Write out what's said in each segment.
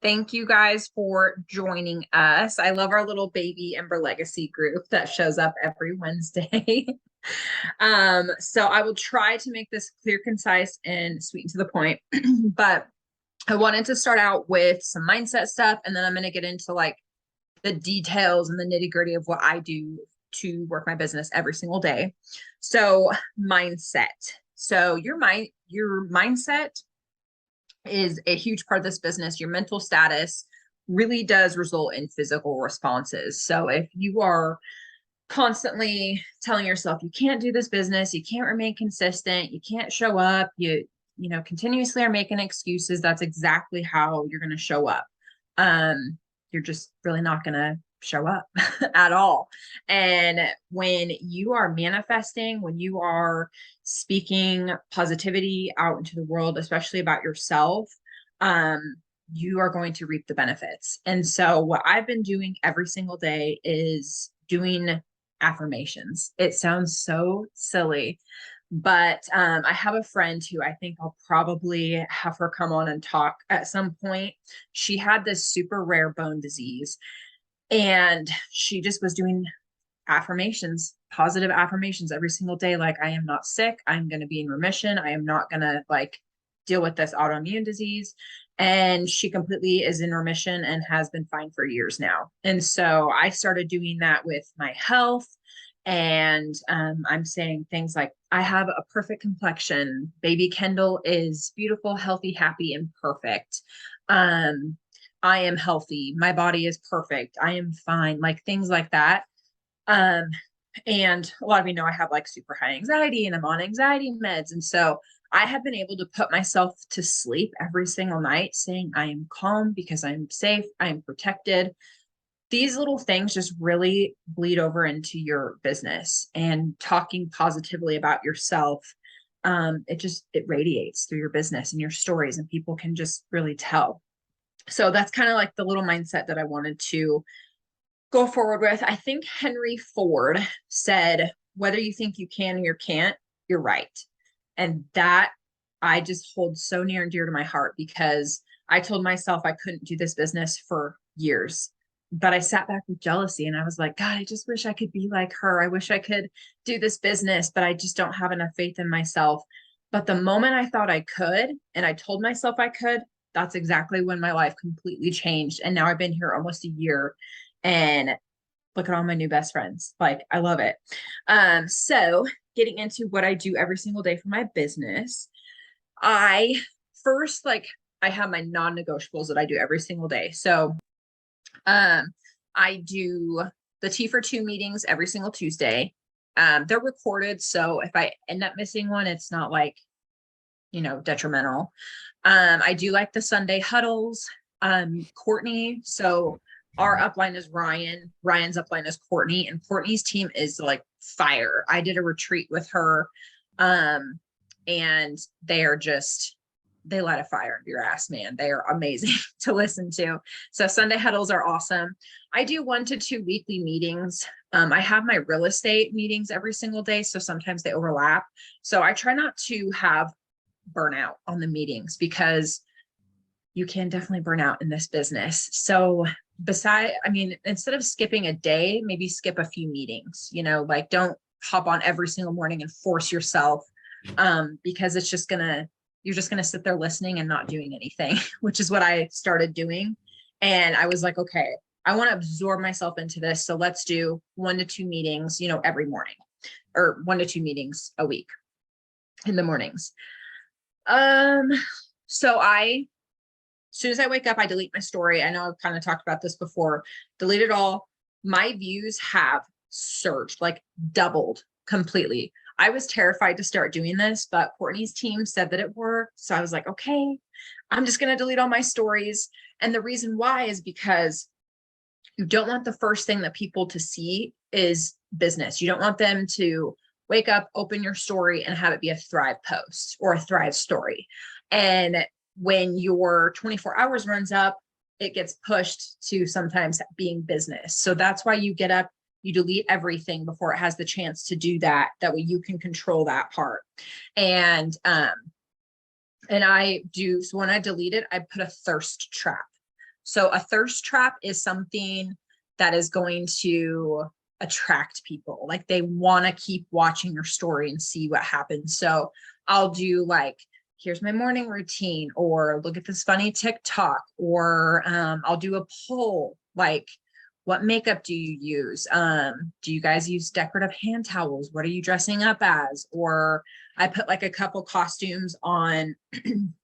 Thank you guys for joining us. I love our little baby Ember Legacy group that shows up every Wednesday. So I will try to make this clear, concise, and sweet and to the point. But I wanted to start out with some mindset stuff, and then I'm going to get into like the details and the nitty gritty of what I do to work my business every single day. So mindset. So your mindset is a huge part of this business. Your mental status really does result in physical responses. So if you are constantly telling yourself you can't do this business, you can't remain consistent, you can't show up, you continuously are making excuses, that's exactly how you're going to show up. You're just really not going to show up at all. And when you are manifesting, when you are speaking positivity out into the world, especially about yourself, you are going to reap the benefits. And so what I've been doing every single day is doing affirmations. It sounds so silly, but I have a friend who I think I'll probably have her come on and talk at some point. She had this super rare bone disease, and she just was doing affirmations, positive affirmations every single day. Like, I am not sick. I'm going to be in remission. I am not going to like deal with this autoimmune disease. And she completely is in remission and has been fine for years now. And so I started doing that with my health. And I'm saying things like, I have a perfect complexion. Baby Kendall is beautiful, healthy, happy, and perfect. Um, I am healthy. My body is perfect. I am fine. Like things like that. Um, and a lot of you know I have like super high anxiety and I'm on anxiety meds. And so I have been able to put myself to sleep every single night saying I am calm because I'm safe, I am protected. These little things just really bleed over into your business, and talking positively about yourself. It radiates through your business and your stories, and people can just really tell. So that's kind of like the little mindset that I wanted to go forward with. I think Henry Ford said, whether you think you can or you can't, you're right. And that I just hold so near and dear to my heart, because I told myself I couldn't do this business for years. But I sat back with jealousy and I was like, God, I just wish I could be like her. I wish I could do this business, but I just don't have enough faith in myself. But the moment I thought I could, and I told myself I could, that's exactly when my life completely changed. And now I've been here almost a year, and look at all my new best friends. Like, I love it. So getting into what I do every single day for my business, I first, like, I have my non-negotiables that I do every single day. So um, I do the T for Two meetings every single Tuesday. They're recorded, so if I end up missing one, it's not like, detrimental. I do like the Sunday huddles. Courtney, so our upline is Ryan. Ryan's upline is Courtney, and Courtney's team is like fire. I did a retreat with her, and they light a fire under your ass, man. They are amazing to listen to. So Sunday huddles are awesome. I do 1 to 2 weekly meetings. I have my real estate meetings every single day, so sometimes they overlap. So I try not to have burnout on the meetings, because you can definitely burn out in this business. So instead of skipping a day, maybe skip a few meetings, like don't hop on every single morning and force yourself, because you're just going to sit there listening and not doing anything, which is what I started doing. And I was like, okay, I want to absorb myself into this. So let's do 1 to 2 meetings, every morning, or 1 to 2 meetings a week in the mornings. So as soon as I wake up, I delete my story. I know I've kind of talked about this before. Delete it all. My views have surged, like doubled completely. I was terrified to start doing this, but Courtney's team said that it worked. So I was like, okay, I'm just going to delete all my stories. And the reason why is because you don't want the first thing that people to see is business. You don't want them to wake up, open your story, and have it be a Thrive post or a Thrive story. And when your 24 hours runs up, it gets pushed to sometimes being business. So that's why you get up, you delete everything before it has the chance to do that. That way you can control that part. And And so when I delete it, I put a thirst trap. So a thirst trap is something that is going to attract people. Like they want to keep watching your story and see what happens. So I'll do like, here's my morning routine, or look at this funny TikTok, or I'll do a poll like, what makeup do you use? Do you guys use decorative hand towels? What are you dressing up as? Or I put like a couple costumes on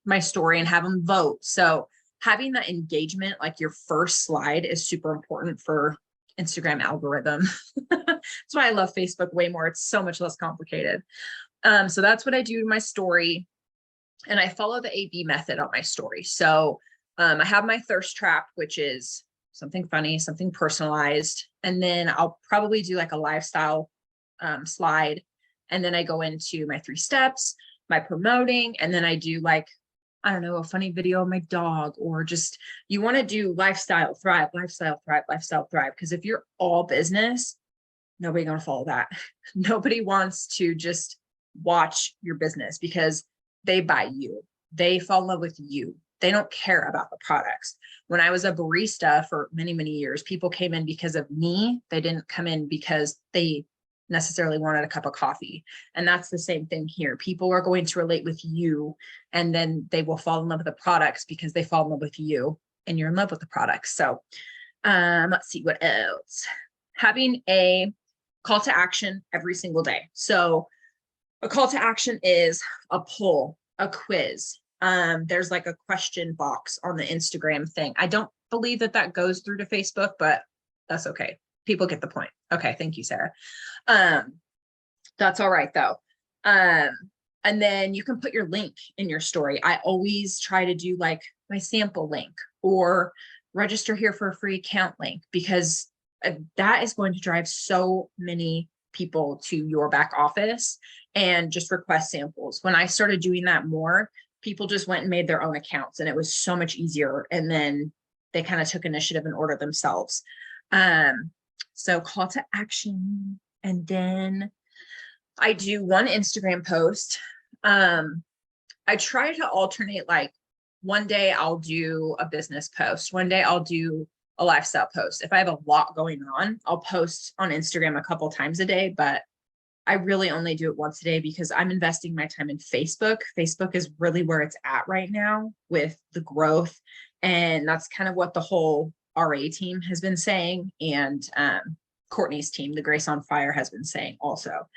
my story and have them vote. So having that engagement, like your first slide, is super important for Instagram algorithm. That's why I love Facebook way more. It's so much less complicated. So that's what I do to my story. And I follow the AB method on my story. So I have my thirst trap, which is something funny, something personalized. And then I'll probably do like a lifestyle slide. And then I go into my 3 steps, my promoting, and then I do like, I don't know, a funny video of my dog, or just, you want to do lifestyle thrive, lifestyle thrive, lifestyle thrive. Because if you're all business, nobody gonna follow that. Nobody wants to just watch your business because they buy you. They fall in love with you. They don't care about the products. When I was a barista for many, many years, people came in because of me. They didn't come in because they necessarily wanted a cup of coffee. And that's the same thing here. People are going to relate with you, and then they will fall in love with the products because they fall in love with you and you're in love with the products. So let's see what else. Having a call to action every single day. So a call to action is a poll, a quiz. There's like a question box on the Instagram thing. I don't believe that goes through to Facebook, but that's okay. People get the point. Okay. Thank you, Sarah. That's all right though. And then you can put your link in your story. I always try to do like my sample link, or register here for a free account link, because that is going to drive so many people to your back office and just request samples. When I started doing that more, people just went and made their own accounts, and it was so much easier. And then they kind of took initiative and ordered themselves. So call to action. And then I do one Instagram post. I try to alternate, like one day I'll do a business post. One day I'll do a lifestyle post. If I have a lot going on, I'll post on Instagram a couple times a day, but I really only do it once a day because I'm investing my time in Facebook. Facebook is really where it's at right now with the growth. And that's kind of what the whole RA team has been saying. And Courtney's team, the Grace on Fire, has been saying also.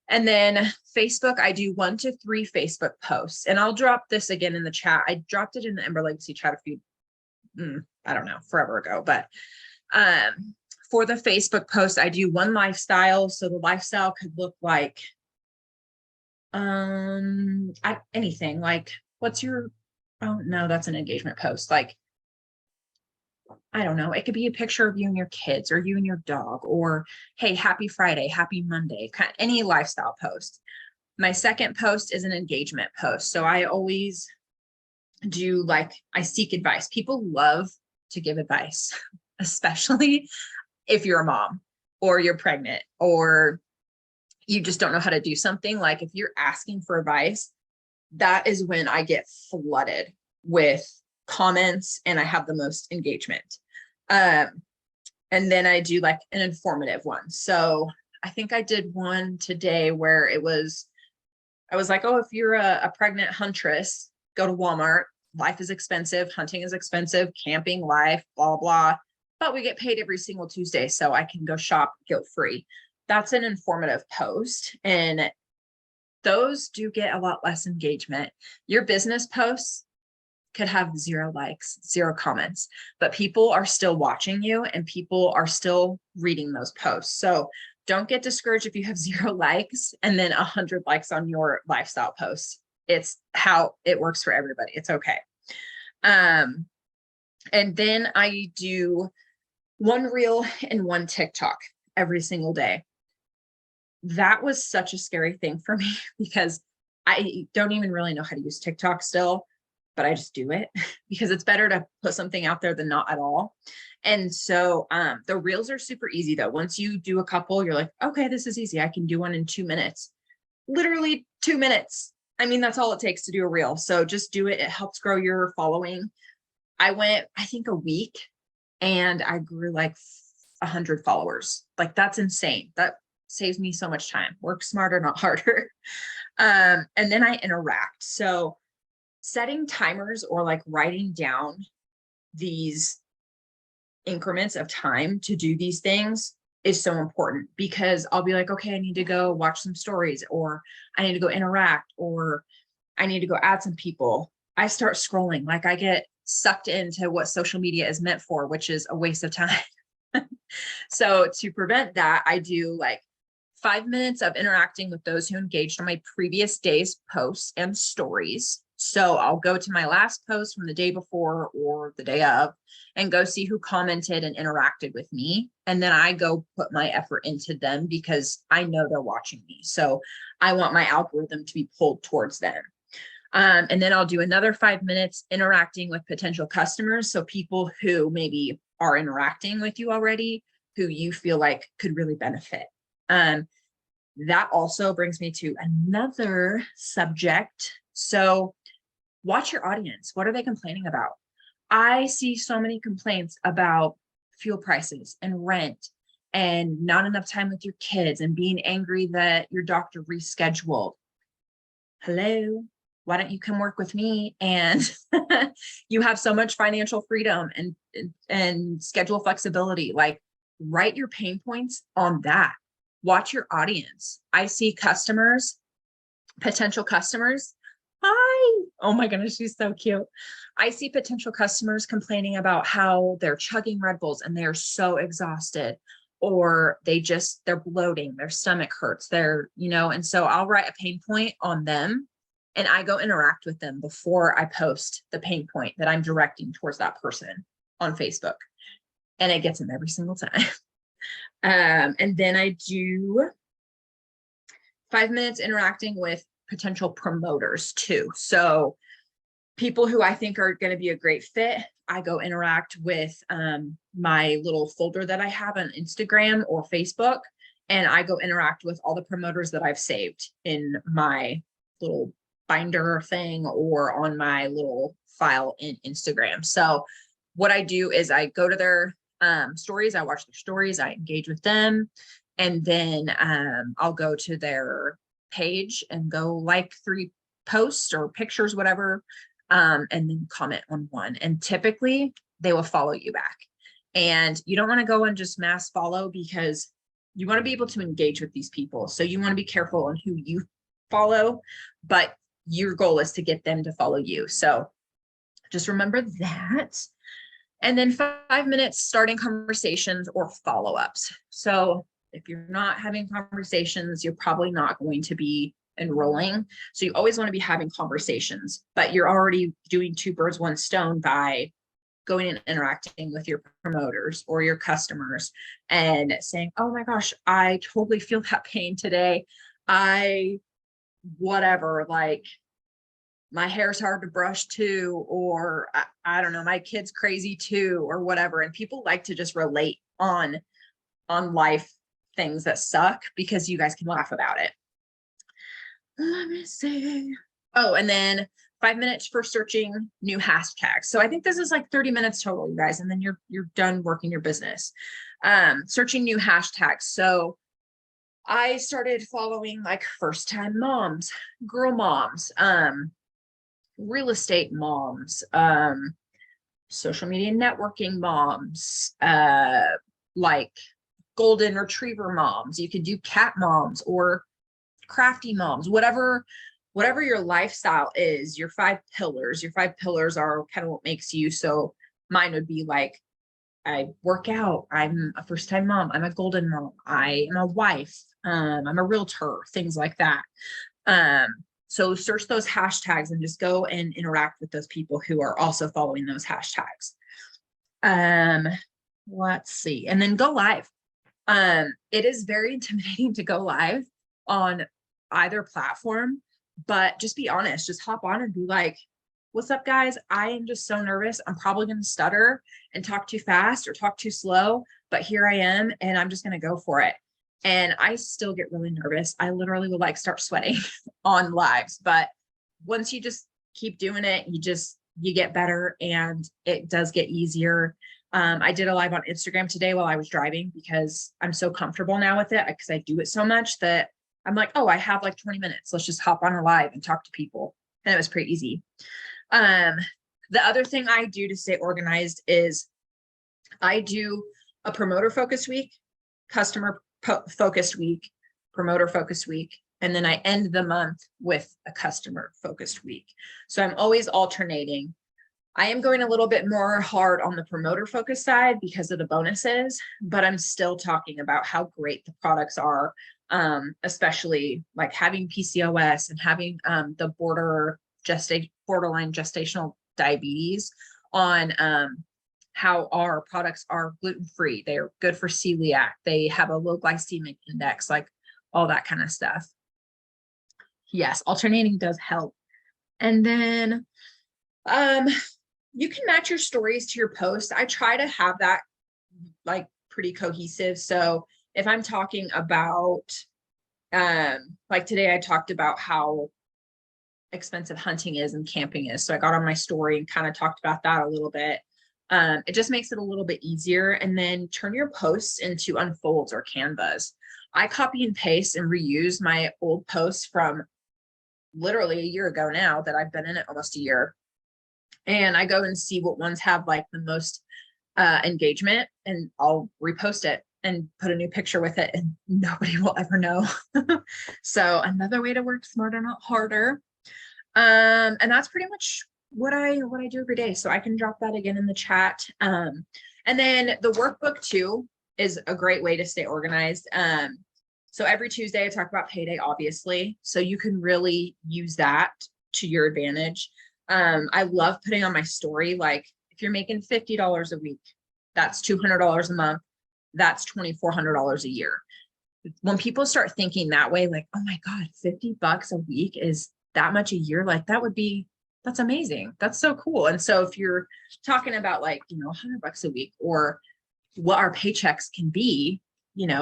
And then Facebook, I do 1 to 3 Facebook posts, and I'll drop this again in the chat. I dropped it in the Ember Legacy chat a few, I don't know, forever ago, but for the Facebook post, I do 1 lifestyle. So the lifestyle could look like anything, like what's your, oh no, that's an engagement post. Like, I don't know, it could be a picture of you and your kids, or you and your dog, or hey, happy Friday, happy Monday, kind of any lifestyle post. My second post is an engagement post. So I always do, like, I seek advice. People love to give advice, especially if you're a mom or you're pregnant or you just don't know how to do something. Like if you're asking for advice, that is when I get flooded with comments and I have the most engagement. And then I do like an informative one. So I think I did one today where I was like, oh, if you're a pregnant huntress, go to Walmart. Life is expensive. Hunting is expensive. Camping, life, blah, blah. But we get paid every single Tuesday, so I can go shop guilt-free. That's an informative post. And those do get a lot less engagement. Your business posts could have 0 likes, 0 comments, but people are still watching you and people are still reading those posts. So don't get discouraged if you have 0 likes and then 100 likes on your lifestyle post. It's how it works for everybody. It's okay. And then I do 1 reel and 1 TikTok every single day. That was such a scary thing for me because I don't even really know how to use TikTok still, but I just do it because it's better to put something out there than not at all. And so the reels are super easy though. Once you do a couple, you're like, okay, this is easy. I can do one in 2 minutes, literally 2 minutes. I mean, that's all it takes to do a reel. So just do it. It helps grow your following. I went, I think, a week and I grew like 100 followers. Like that's insane. That saves me so much time. Work smarter, not harder. And then I interact. So setting timers or like writing down these increments of time to do these things is so important, because I'll be like, okay, I need to go watch some stories, or I need to go interact, or I need to go add some people. I start scrolling, like I get sucked into what social media is meant for, which is a waste of time. So to prevent that, I do like 5 minutes of interacting with those who engaged on my previous day's posts and stories. So I'll go to my last post from the day before or the day of and go see who commented and interacted with me. And then I go put my effort into them because I know they're watching me. So I want my algorithm to be pulled towards them. And then I'll do another 5 minutes interacting with potential customers. So people who maybe are interacting with you already, who you feel like could really benefit. That also brings me to another subject. So watch your audience. What are they complaining about? I see so many complaints about fuel prices and rent and not enough time with your kids and being angry that your doctor rescheduled. Hello, why don't you come work with me? And you have so much financial freedom and schedule flexibility. Like, write your pain points on that. Watch your audience. I see customers, potential customers. Hi. Oh my goodness, she's so cute. I see potential customers complaining about how they're chugging Red Bulls and they're so exhausted, or they're bloating, their stomach hurts, and so I'll write a pain point on them and I go interact with them before I post the pain point that I'm directing towards that person on Facebook. And it gets them every single time. And then I do 5 minutes interacting with potential promoters too. So people who I think are going to be a great fit, I go interact with my little folder that I have on Instagram or Facebook, and I go interact with all the promoters that I've saved in my little binder thing or on my little file in Instagram. So what I do is I go to their stories, I watch their stories, I engage with them, and then I'll go to their page and go like 3 posts or pictures, whatever, and then comment on one. And typically they will follow you back. And you don't want to go and just mass follow, because you want to be able to engage with these people. So you want to be careful on who you follow, but your goal is to get them to follow you. So just remember that. And then 5 minutes starting conversations or follow-ups. So if you're not having conversations, you're probably not going to be enrolling. So you always want to be having conversations, but you're already doing 2 birds, 1 stone by going and interacting with your promoters or your customers and saying, oh my gosh, I totally feel that pain today. Whatever, like, my hair's hard to brush too, or I don't know, my kid's crazy too, or whatever. And people like to just relate on life things that suck, because you guys can laugh about it. Let me see. Oh, and then 5 minutes for searching new hashtags. So I think this is like 30 minutes total, you guys, and then you're done working your business. Searching new hashtags. So I started following like first time moms, girl moms, real estate moms, social media networking moms, like golden retriever moms. You could do cat moms or crafty moms, whatever your lifestyle is. Your 5 pillars are kind of what makes you. So mine would be like, I work out, I'm a first time mom, I'm a golden mom, I am a wife, I'm a realtor, things like that. So search those hashtags and just go and interact with those people who are also following those hashtags. Let's see. And then go live. It is very intimidating to go live on either platform, but just be honest, just hop on and be like, what's up, guys? I am just so nervous. I'm probably going to stutter and talk too fast or talk too slow, but here I am, and I'm just going to go for it. And I still get really nervous. I literally would like start sweating on lives, but once you just keep doing it, you get better, and it does get easier. I did a live on Instagram today while I was driving because I'm so comfortable now with it, because I do it so much that I'm like, oh, I have like 20 minutes. Let's just hop on a live and talk to people. And it was pretty easy. The other thing I do to stay organized is I do a promoter focused week, customer focused week, promoter focused week, and then I end the month with a customer focused week. So I'm always alternating. I am going a little bit more hard on the promoter focused side because of the bonuses, but I'm still talking about how great the products are, especially like having PCOS and having the borderline gestational diabetes, on how our products are gluten-free. They're good for celiac. They have a low glycemic index, like all that kind of stuff. Yes, alternating does help. And then you can match your stories to your posts. I try to have that like pretty cohesive. So if I'm talking about, like today, I talked about how expensive hunting is and camping is. So I got on my story and kind of talked about that a little bit. It just makes it a little bit easier. And then turn your posts into unfolds or canvas. I copy and paste and reuse my old posts from literally a year ago now that I've been in it almost a year. And I go and see what ones have like the most engagement, and I'll repost it and put a new picture with it, and nobody will ever know. So another way to work smarter, not harder. And that's pretty much what I do every day. So I can drop that again in the chat. And then the workbook too is a great way to stay organized. So every Tuesday I talk about payday, obviously. So you can really use that to your advantage. I love putting on my story, like if you're making $50 a week, that's $200 a month. That's $2,400 a year. When people start thinking that way, like, oh my God, $50 a week is that much a year. Like that's amazing. That's so cool. And so if you're talking about like, $100 a week, or what our paychecks can be,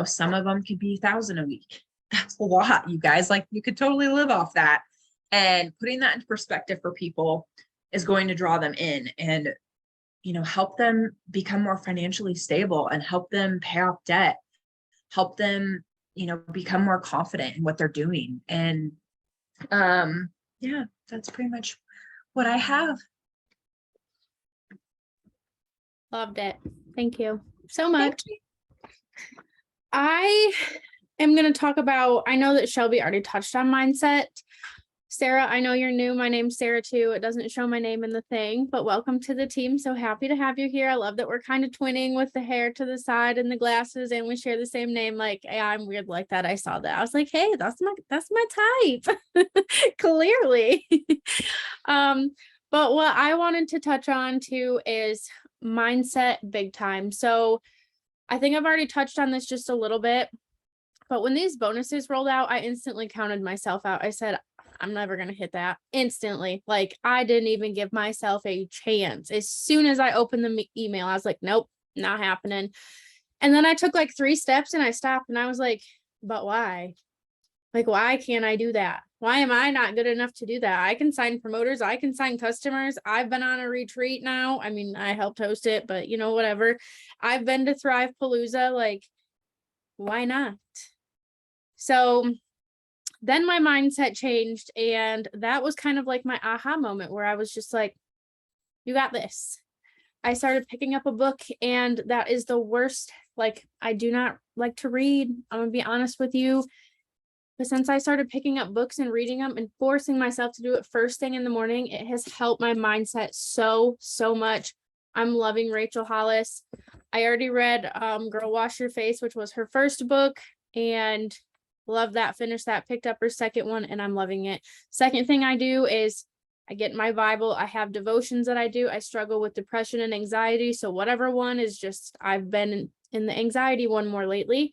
some of them could be 1,000 a week. That's a lot, you guys. Like you could totally live off that. And putting that into perspective for people is going to draw them in and, help them become more financially stable and help them pay off debt, help them, become more confident in what they're doing. And yeah, that's pretty much what I have. Loved it. Thank you so much. I am going to talk about, I know that Shelby already touched on mindset. Sarah, I know you're new. My name's Sarah too. It doesn't show my name in the thing, but welcome to the team. So happy to have you here. I love that we're kind of twinning with the hair to the side and the glasses, and we share the same name. Like, yeah, I'm weird like that. I saw that. I was like, hey, that's my type. Clearly. But what I wanted to touch on too is mindset big time. So I think I've already touched on this just a little bit, but when these bonuses rolled out, I instantly counted myself out. I said, I'm never going to hit that instantly. Like I didn't even give myself a chance. As soon as I opened the email, I was like, nope, not happening. And then I took like 3 steps and I stopped and I was like, but why? Like, why can't I do that? Why am I not good enough to do that? I can sign promoters. I can sign customers. I've been on a retreat now. I mean, I helped host it, but whatever. I've been to Thrive Palooza. Like, why not? So then my mindset changed, and that was kind of like my aha moment where I was just like, you got this. I started picking up a book, and that is the worst. Like, I do not like to read. I'm gonna be honest with you. But since I started picking up books and reading them and forcing myself to do it first thing in the morning, it has helped my mindset so much. I'm loving Rachel Hollis. I already read Girl Wash Your Face, which was her first book, and love that. Finished that, picked up her second one, and I'm loving it. Second thing I do is I get my Bible. I have devotions that I do. I struggle with depression and anxiety. So whatever one is just, I've been in the anxiety one more lately,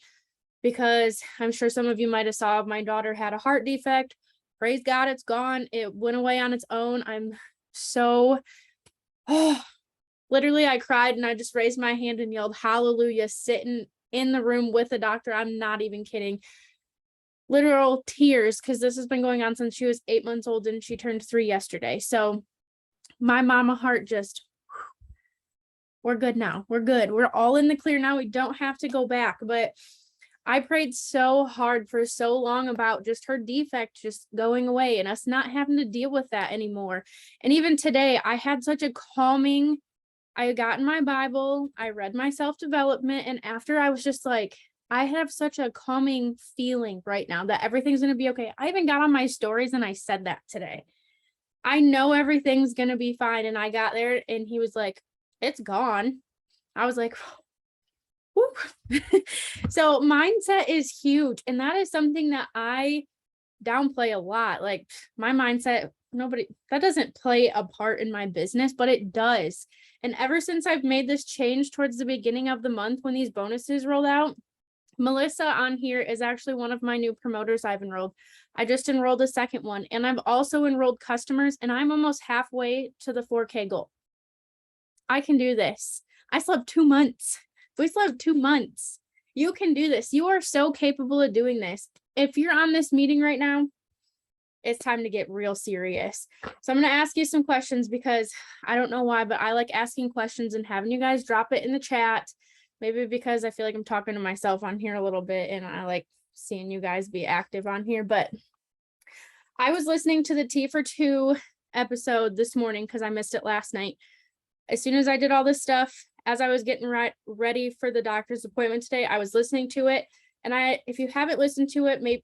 because I'm sure some of you might have saw my daughter had a heart defect. Praise God, it's gone. It went away on its own. I'm so, literally I cried and I just raised my hand and yelled hallelujah, sitting in the room with the doctor. I'm not even kidding. literal tears because this has been going on since she was 8 months old and she turned 3 yesterday. So my mama heart just, we're good now. We're good. We're all in the clear now. We don't have to go back. But I prayed so hard for so long about just her defect just going away and us not having to deal with that anymore. And even today, I had such a calming, I got in my Bible, I read my self-development, and after I was just like, I have such a calming feeling right now that everything's going to be okay. I even got on my stories and I said that today. I know everything's going to be fine. And I got there and he was like, it's gone. I was like, whew. So mindset is huge. And that is something that I downplay a lot. Like my mindset, that doesn't play a part in my business, but it does. And ever since I've made this change towards the beginning of the month when these bonuses rolled out, Melissa on here is actually one of my new promoters I've enrolled. I just enrolled a second one, and I've also enrolled customers, and I'm almost halfway to the 4K goal. I can do this. I slept 2 months. We slept 2 months. You can do this. You are so capable of doing this. If you're on this meeting right now, it's time to get real serious. So I'm going to ask you some questions because I don't know why, but I like asking questions and having you guys drop it in the chat. Maybe because I feel like I'm talking to myself on here a little bit and I like seeing you guys be active on here. But I was listening to the T for Two episode this morning because I missed it last night. As soon as I did all this stuff, as I was getting ready for the doctor's appointment today, I was listening to it. And if you haven't listened to it,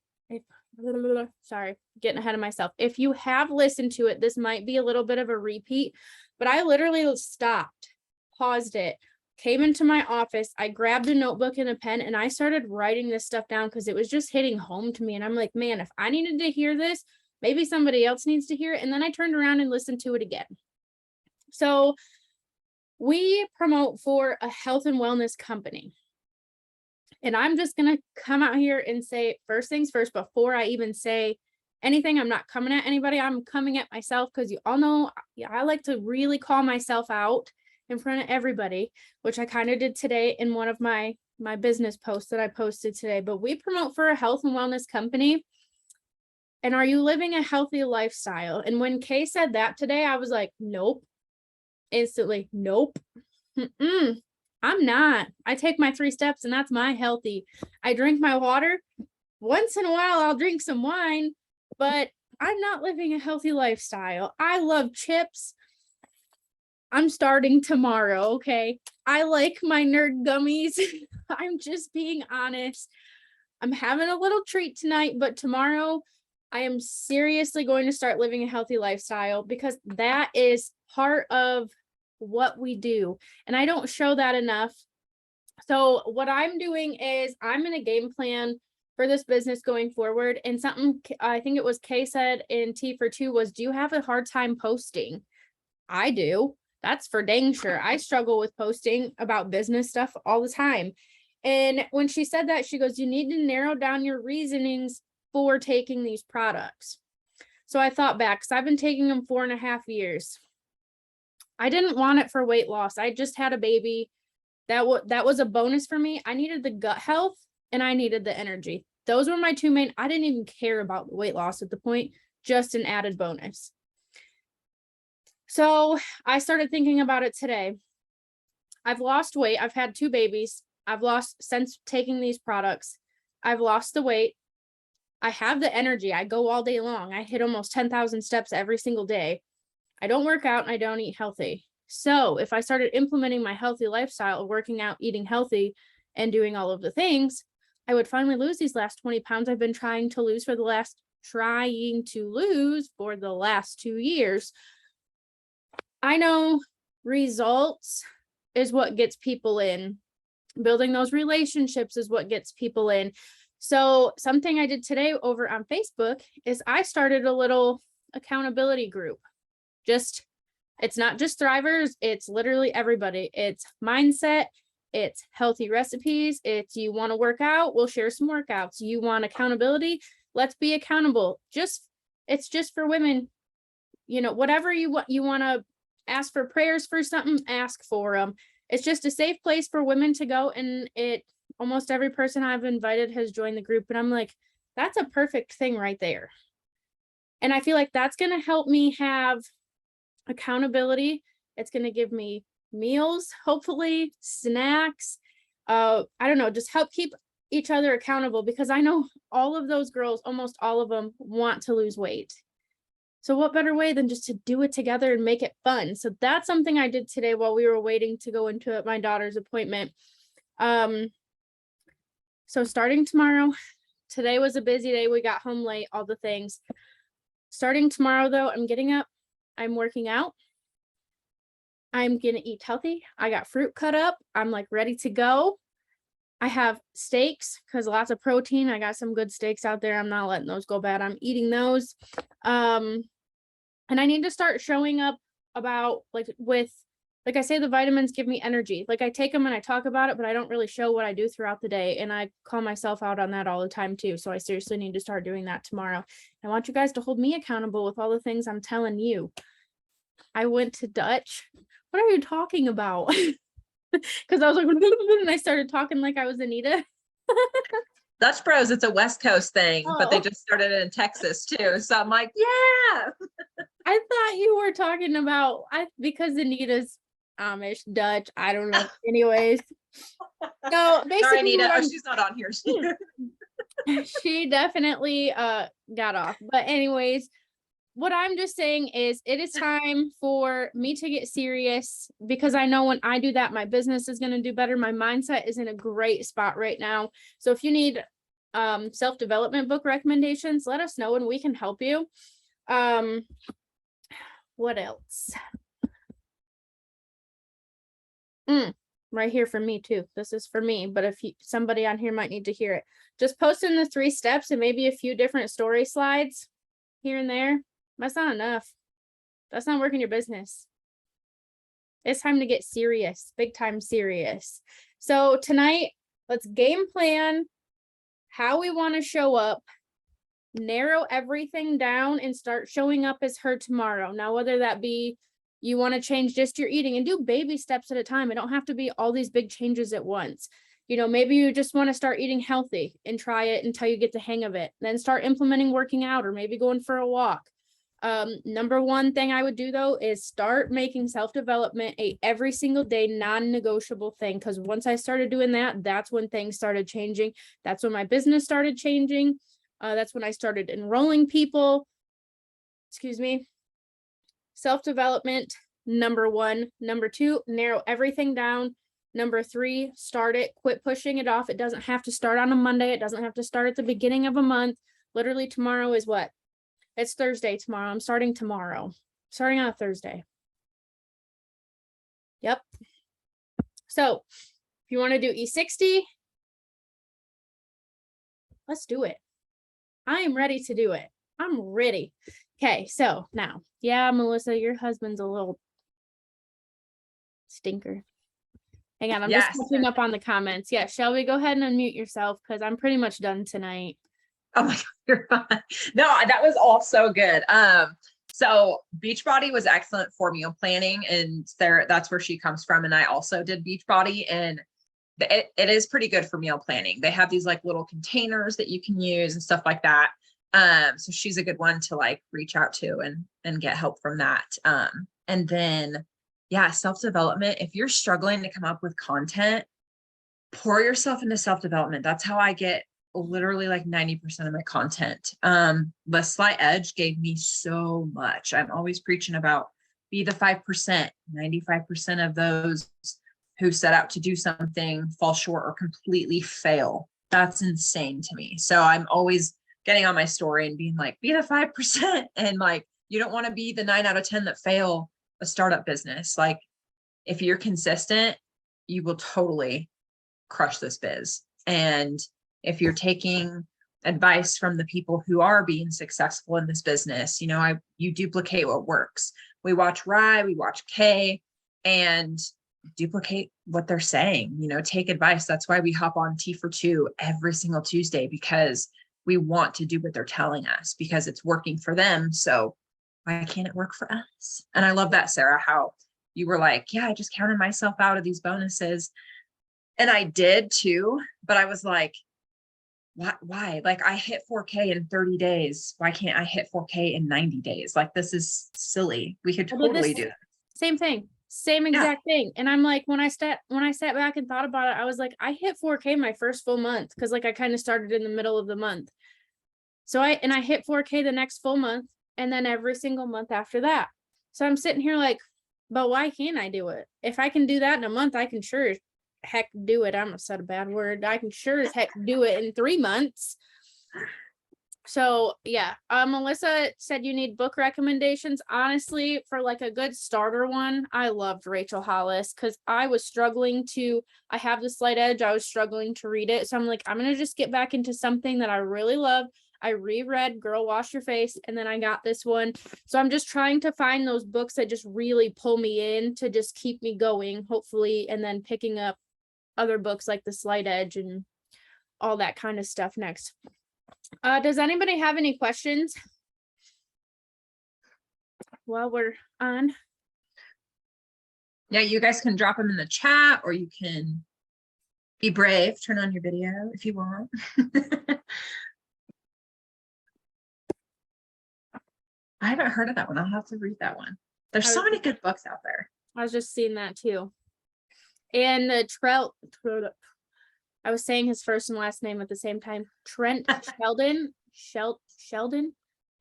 sorry, getting ahead of myself. If you have listened to it, this might be a little bit of a repeat, but I literally stopped, paused it, came into my office, I grabbed a notebook and a pen, and I started writing this stuff down because it was just hitting home to me. And I'm like, man, if I needed to hear this, maybe somebody else needs to hear it. And then I turned around and listened to it again. So we promote for a health and wellness company. And I'm just going to come out here and say, first things first, before I even say anything, I'm not coming at anybody. I'm coming at myself because you all know I like to really call myself out in front of everybody, which I kind of did today in one of my business posts that I posted today. But we promote for a health and wellness company. And are you living a healthy lifestyle? And when Kay said that today, I was like, nope. Instantly, nope. I'm not. I take my 3 steps and that's my healthy. I drink my water. Once in a while, I'll drink some wine, but I'm not living a healthy lifestyle. I love chips. I'm starting tomorrow, okay? I like my nerd gummies. I'm just being honest. I'm having a little treat tonight, but tomorrow I am seriously going to start living a healthy lifestyle because that is part of what we do. And I don't show that enough. So what I'm doing is I'm in a game plan for this business going forward. And something I think it was Kay said in T for Two was, do you have a hard time posting? I do. That's for dang sure. I struggle with posting about business stuff all the time. And when she said that, she goes, you need to narrow down your reasonings for taking these products. So I thought back, because I've been taking them 4.5 years. I didn't want it for weight loss. I just had a baby. That was a bonus for me. I needed the gut health and I needed the energy. Those were my 2 main. I didn't even care about the weight loss at the point, just an added bonus. So I started thinking about it today. I've lost weight. I've had 2 babies. I've lost since taking these products. I've lost the weight. I have the energy. I go all day long. I hit almost 10,000 steps every single day. I don't work out and I don't eat healthy. So if I started implementing my healthy lifestyle, working out, eating healthy, and doing all of the things, I would finally lose these last 20 pounds I've been trying to lose for the last 2 years. I know results is what gets people in. Building those relationships is what gets people in. So something I did today over on Facebook is I started a little accountability group. It's not just Thrivers, it's literally everybody. It's mindset, it's healthy recipes, it's you want to work out, we'll share some workouts. You want accountability, let's be accountable. It's just for women. You know, whatever you want to ask for prayers for something, ask for them. It's just a safe place for women to go. And almost every person I've invited has joined the group. And I'm like, That's a perfect thing right there. And I feel like that's going to help me have accountability. It's going to give me meals, hopefully snacks. I don't know, just help keep each other accountable, because I know all of those girls, almost all of them, want to lose weight. So what better way than just to do it together and make it fun? So that's something I did today while we were waiting to go into my daughter's appointment. So starting tomorrow, today was a busy day. We got home late, all the things. Starting tomorrow though, I'm getting up, I'm working out. I'm gonna eat healthy. I got fruit cut up. I'm like ready to go. I have steaks because lots of protein. I got some good steaks out there. I'm not letting those go bad. I'm eating those. And I need to start showing up about like I say, the vitamins give me energy. Like I take them and I talk about it, but I don't really show what I do throughout the day. And I call myself out on that all the time too. So I seriously need to start doing that tomorrow. I want you guys to hold me accountable with all the things I'm telling you. I went to Dutch. What are you talking about? Because I was like, and I started talking like I was Anita. Dutch Bros, it's a West Coast thing, but they Oh. just started it in Texas too. So I'm like, yeah. I thought you were talking about because Anita's Amish, Dutch. I don't know. Anyways, so basically, Sorry, Anita. Oh, she's not on here. she definitely got off. But anyways, what I'm just saying is it is time for me to get serious, because I know when I do that, my business is going to do better. My mindset is in a great spot right now. So if you need self-development book recommendations, let us know and we can help you. What else? Right here for me too. This is for me, but if somebody on here might need to hear it, just post in the 3 steps and maybe a few different story slides here and there. That's not enough. That's not working your business. It's time to get serious, big time serious. So tonight, let's game plan how we want to show up, narrow everything down, and start showing up as her tomorrow. Now, whether that be you want to change just your eating, and do baby steps at a time. It don't have to be all these big changes at once. You know, maybe you just want to start eating healthy and try it until you get the hang of it. Then start implementing working out or maybe going for a walk. Number one thing I would do though is start making self-development a every single day non-negotiable thing. Because once I started doing that, that's when things started changing. That's when my business started changing. That's when I started enrolling people. Excuse me. Self-development, number 1. Number 2, narrow everything down. Number 3, start it. Quit pushing it off. It doesn't have to start on a Monday. It doesn't have to start at the beginning of a month. Literally tomorrow is what? It's Thursday tomorrow. I'm starting tomorrow. Starting on a Thursday. Yep. So if you want to do E60, let's do it. I am ready to do it. I'm ready. Okay, so now, yeah, Melissa, your husband's a little stinker. Hang on, I'm just catching up on the comments. Yeah, Shelby, go ahead and unmute yourself because I'm pretty much done tonight. Oh my God, you're fine. No, that was all so good. So Beachbody was excellent for meal planning, and Sarah, that's where she comes from. And I also did Beachbody, and it is pretty good for meal planning. They have these like little containers that you can use and stuff like that. So she's a good one to like reach out to and get help from that. And then, yeah, self-development. If you're struggling to come up with content, pour yourself into self-development. That's how I get literally like 90% of my content. The Slight Edge gave me so much. I'm always preaching about be the 5%. 95% of those who set out to do something fall short or completely fail. That's insane to me. So I'm always getting on my story and being like, be the 5%. And like, you don't want to be the 9 out of 10 that fail a startup business. Like if you're consistent, you will totally crush this biz. And if you're taking advice from the people who are being successful in this business, you know, you duplicate what works. We watch Rye, we watch Kay, and duplicate what they're saying, you know, take advice. That's why we hop on Tea for Two every single Tuesday, because we want to do what they're telling us because it's working for them. So why can't it work for us? And I love that, Sarah, how you were like, yeah, I just counted myself out of these bonuses. And I did too, but I was like, why? Like I hit 4K in 30 days. Why can't I hit 4K in 90 days? Like this is silly. We could I did totally this do that. same thing, same Yeah. exact thing. And I'm like, when I sat back and thought about it, I was like, I hit 4K my first full month because like I kind of started in the middle of the month. So I hit 4K the next full month and then every single month after that. So I'm sitting here like, but why can't I do it? If I can do that in a month, I can sure as heck do it. I'm gonna said a bad word. I can sure as heck do it in 3 months. So yeah, Melissa said you need book recommendations. Honestly, for like a good starter one, I loved Rachel Hollis because I was struggling to, I have the Slight Edge, I was struggling to read it. So I'm like, I'm gonna just get back into something that I really love. I reread Girl Wash Your Face, and then I got this one. So I'm just trying to find those books that just really pull me in to just keep me going, hopefully, and then picking up other books like the Slight Edge and all that kind of stuff next. Does anybody have any questions while we're on? Yeah, you guys can drop them in the chat, or you can be brave, turn on your video if you want. I haven't heard of that one. I'll have to read that one. There's so many good books out there. I was just seeing that too. And I was saying his first and last name at the same time. Trent Sheldon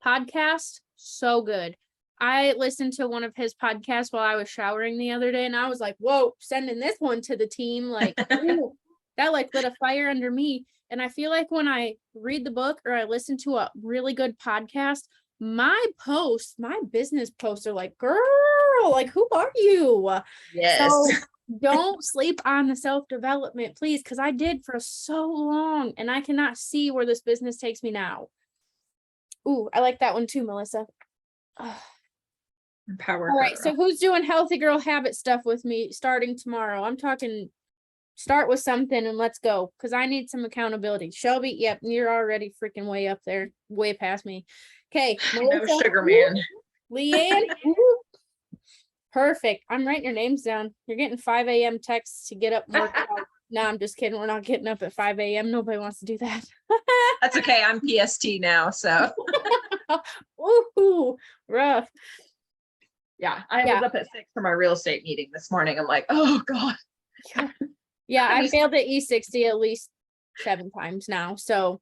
podcast. So good. I listened to one of his podcasts while I was showering the other day, and I was like, whoa, sending this one to the team. Like, ooh, that like lit a fire under me. And I feel like when I read the book or I listen to a really good podcast, my business posts are like, girl, like, who are you? Yes. So don't sleep on the self-development, please, because I did for so long and I cannot see where this business takes me now. Ooh, I like that one too, Melissa. Empower All right, her. so who's doing healthy girl habit stuff with me starting tomorrow? I'm talking start with something and let's go, because I need some accountability. Shelby, yep, you're already freaking way up there, way past me. Okay, Melissa, No sugar man. Leanne, perfect. I'm writing your names down. You're getting 5 a.m. texts to get up and work out. No, I'm just kidding. We're not getting up at 5 a.m. Nobody wants to do that. That's okay. I'm PST now, so. Ooh, rough. Yeah, I was up at 6 for my real estate meeting this morning. I'm like, oh God. Yeah, I failed at E60 at least 7 times now. So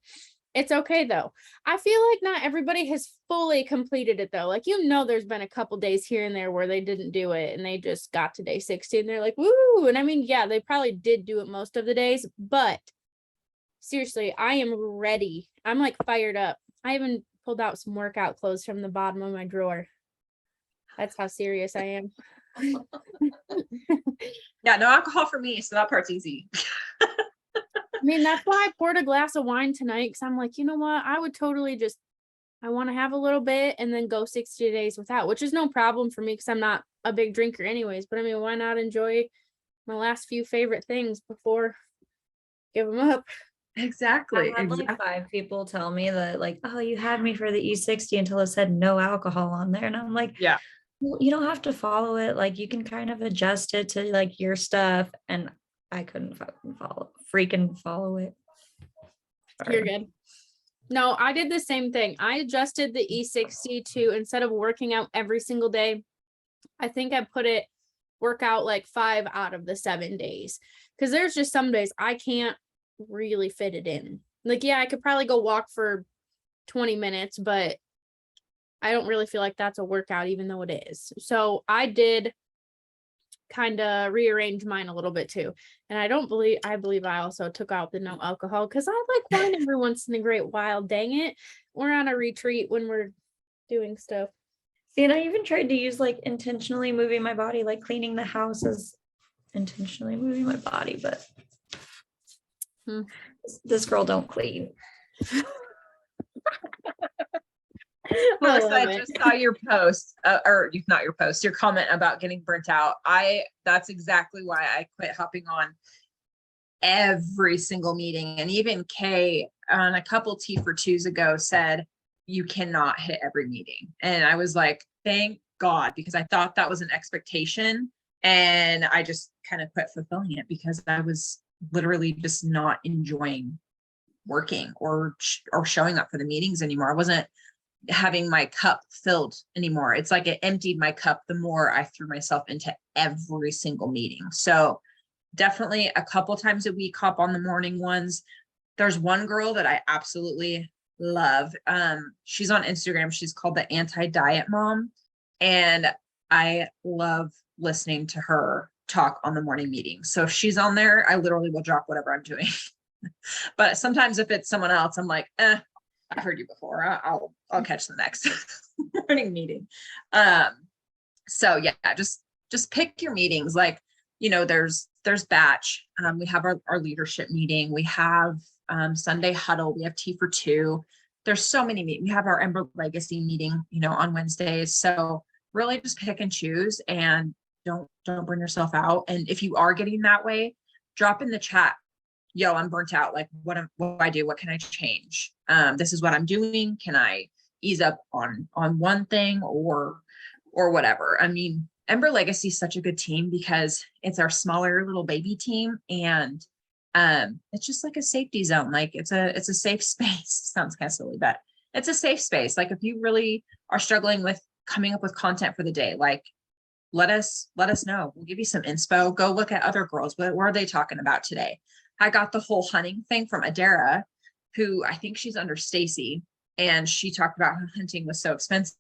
it's okay though. I feel like not everybody has fully completed it though. Like, there's been a couple days here and there where they didn't do it and they just got to day 60 and they're like, woo. And I mean, yeah, they probably did do it most of the days, but seriously, I am ready. I'm like fired up. I even pulled out some workout clothes from the bottom of my drawer. That's how serious I am. Yeah, no alcohol for me, so that part's easy. I mean, that's why I poured a glass of wine tonight, because I'm like, you know what? I would totally I want to have a little bit and then go 60 days without, which is no problem for me because I'm not a big drinker anyways. But I mean, why not enjoy my last few favorite things before give them up? Exactly. I had like 5 people tell me that, like, oh, you had me for the E60 until it said no alcohol on there. And I'm like, yeah, well, you don't have to follow it. Like, you can kind of adjust it to like your stuff. And I couldn't freaking follow it. Sorry. You're good. No, I did the same thing. I adjusted the E60 to, instead of working out every single day, I think I put it work out like 5 out of the 7 days. Because there's just some days I can't really fit it in. Like, yeah, I could probably go walk for 20 minutes, but I don't really feel like that's a workout, even though it is. So I did kind of rearrange mine a little bit too. And I believe I also took out the no alcohol because I like wine every once in a great while. Dang it. We're on a retreat when we're doing stuff. See, and I even tried to use like intentionally moving my body, like cleaning the house is intentionally moving my body, but this girl don't clean. Melissa, I just saw your post, or not your post, your comment about getting burnt out. That's exactly why I quit hopping on every single meeting. And even Kay on a couple T4Twos ago said, you cannot hit every meeting. And I was like, thank God, because I thought that was an expectation. And I just kind of quit fulfilling it because I was literally just not enjoying working or showing up for the meetings anymore. I wasn't having my cup filled anymore. It's like it emptied my cup the more I threw myself into every single meeting. So definitely a couple times a week, hop on the morning ones. There's one girl that I absolutely love. She's on Instagram. She's called the Anti-Diet Mom. And I love listening to her talk on the morning meeting. So if she's on there, I literally will drop whatever I'm doing. But sometimes if it's someone else, I'm like, I've heard you before. I'll catch the next morning meeting. So yeah, just pick your meetings. Like, there's batch. We have our leadership meeting. We have Sunday huddle. We have tea for two. There's so many meetings. We have our Ember Legacy meeting, on Wednesdays. So really just pick and choose and don't burn yourself out. And if you are getting that way, drop in the chat. Yo, I'm burnt out. Like what do I do? What can I change? This is what I'm doing. Can I ease up on one thing or whatever? I mean, Ember Legacy is such a good team because it's our smaller little baby team. And it's just like a safety zone. Like it's a safe space. Sounds kind of silly, but it's a safe space. Like if you really are struggling with coming up with content for the day, like let us know. We'll give you some inspo. Go look at other girls. What are they talking about today? I got the whole hunting thing from Adara, who I think she's under Stacy, and she talked about how hunting was so expensive.